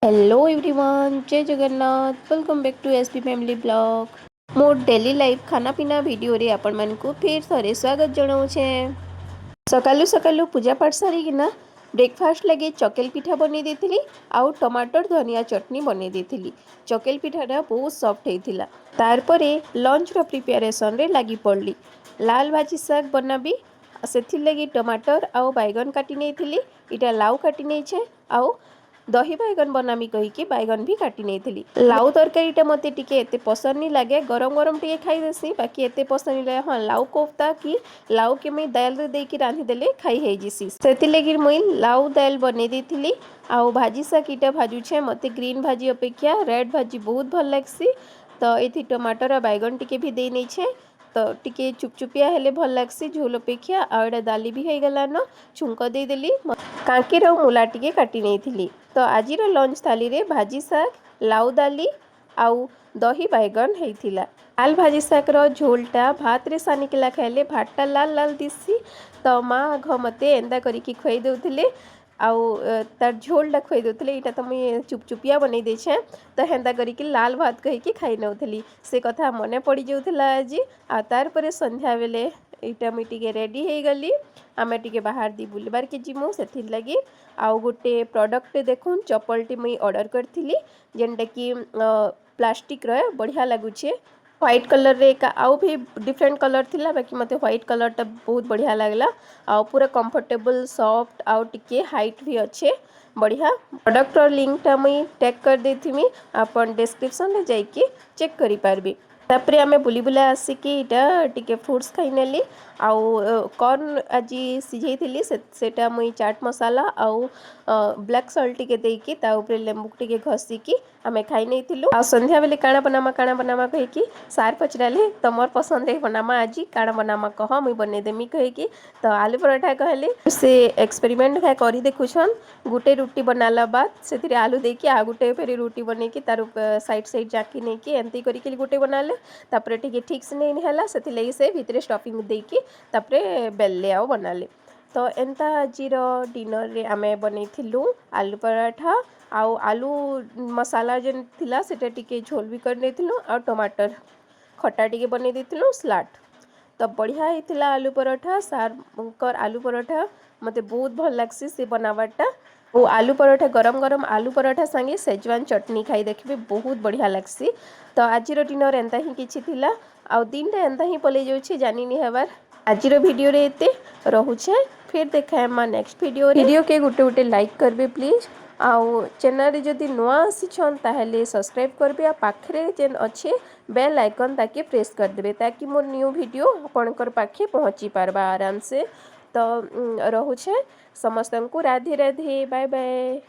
Hello everyone, जय Jagannath. Welcome back to SP family blog. मोर daily life खाना पीना वीडियो रे आपण मन को फिर थरे स्वागत जनाऊे। सकालू सकालू पूजा पाठ सारिकिना ब्रेकफास्ट लगे चकेल पिठा बनै देथिली आउ टमाटर धनिया चटनी बनै देथिली। चकेल पिठाटा बहुत सॉफ्ट होइथिला। तार परे लंच रो प्रिपरेशन रे लागी पड़ली। लाल भाजी साग बनाबी सेथिर लगी टमाटर आउ बैगन काटी नेथिली। इटा लाउ काटी नेछे आउ दही बैगन बनामी कहीकि बैगन भी काटी नहीं। लाउ तरकारीटा मत टिके एते पसंद नहीं लगे, गरम गरम टे खाई देसी, बाकी एते पसंद नहीं लगे। हाँ, लाउ कोफ्ता कि लाउ के मुई दाल रे देकी रांधि देले खाई है जिसी सेति लगी मुई लाउ दाल बनै देथिली। आउ भाजी साग इटा भाजुछे, मते ग्रीन भाजी अपेक्षा रेड भाजी बहुत भल लागसी। तो एथि टमाटर और बैगन टिके भी दे नहीं छे, तो टिके चुपचुपिया हेले भल लागसी झोल अपेक्षा। आउडा दाली भी हो गला न, छुंक दे देली। कांकीर और मूला टिके काटी नहीं थी। तो आज लंच थाली रे भाजी साग लाउ दाली आउ दही बैगन होइथिला। लाल भाजी साग रो झोलटा भात रे सानिकला खाइले भातटा लाल लाल दिसी। तो माँ आघ मते एंदा करिकी खुआई देउथिले आउ तार झोलटा खुआई देउथिले। इटा तो मुई चुपचुपिया बनै देछे, तो हेंदा करिकी लाल भात कहिकी खाई नउथिली। से कथा मने पड़ी जाउथिला आज। आ तार परे संध्या बेले इटा मुई टिके रेडी हो गली। आमे टिके बाहर दी बुलबार के जिमु सेथिर लगी। आउ गोटे प्रोडक्ट देखुन चप्पलटी मुई ऑर्डर करथिली, जेनटा कि प्लास्टिक रो बढ़िया लगुछे। व्हाइट कलर रे का आउ भी डिफरेंट कलर थिला, बाकी मते व्हाइट कलर टा बहुत बढ़िया लागला। आउ पूरा कंफर्टेबल सॉफ्ट आउ टिके हाइट भी अच्छे बढ़िया। प्रोडक्ट रो लिंक टा मुई टैग कर देथिमी, आपन डिस्क्रिप्शन रे जाइके चेक करि पारबी। तापरे आमे बुली बुला आसिकी इटा टिके फ्रूट्स खाई नेली। आउ कॉर्न आजी सिझेई थिली, सेटा मुई चाट मसाला आउ ब्लैक सॉल्ट टिके देकी ता ऊपर लेंबू टिके घसीकी आमे खाई नेथिलु। आ संध्या बेले काଣା बनामा कहिकी सार पचराले तमर पसंद रे बनामा आजी काଣା बनामा कह मुई बने देमी कहिकी। तो आलू पराठा कहले से एक्सपेरिमेंट है करी देखुछन। गुटे रोटी बनाला बाद सेथिरे आलू देकी आ गुटे फेरी रोटी बनेकी तार साइड साइड जाकी नेकी एंती करिकी गुटे बनाले। तापरे टिके ठीक से नहीं हैला, सेथि लगी से भितरे स्टफिंग देकी तापरे बेलले आउ बनाले। तो एंता आजिर डिनर रे आमे बनैथिलु आलू पराठा आउ आलू मसाला जेन थिला सेटा टिके झोल भी कर नेथिलु आ टमाटर खट्टा टिके बनै देथिलु सलाड। तो बढ़िया होइथिला आलू पराठा। सार आलू पराठा मते बहुत भल लागसी से बनावाटा। ओ आलू पराठा गरम गरम आलू पराठा संगे सेजवान चटनी खाई देखबे बहुत बढ़िया लागसी। तो आजिर डिनर एंता ही किछि थिला आउ दिन रे एंता ही पले जाउछि जानि नि हेबार। आजिर वीडियो रे एते रहुछे, फिर देखा है नेक्स्ट वीडियो के गुटे गुटे लाइक करबे प्लीज। आउ चैनल रे जदि नुआ आसीछन ताहेले सब्सक्राइब करबे आ पाखरे जेन अच्छे बेल आइकन ताके प्रेस कर देबे ताकि मोर न्यू वीडियो आपनकर पाखे पहुँची पारबा आराम से। तो रहुछे समस्तंकु राधे राधे, बाय बाय।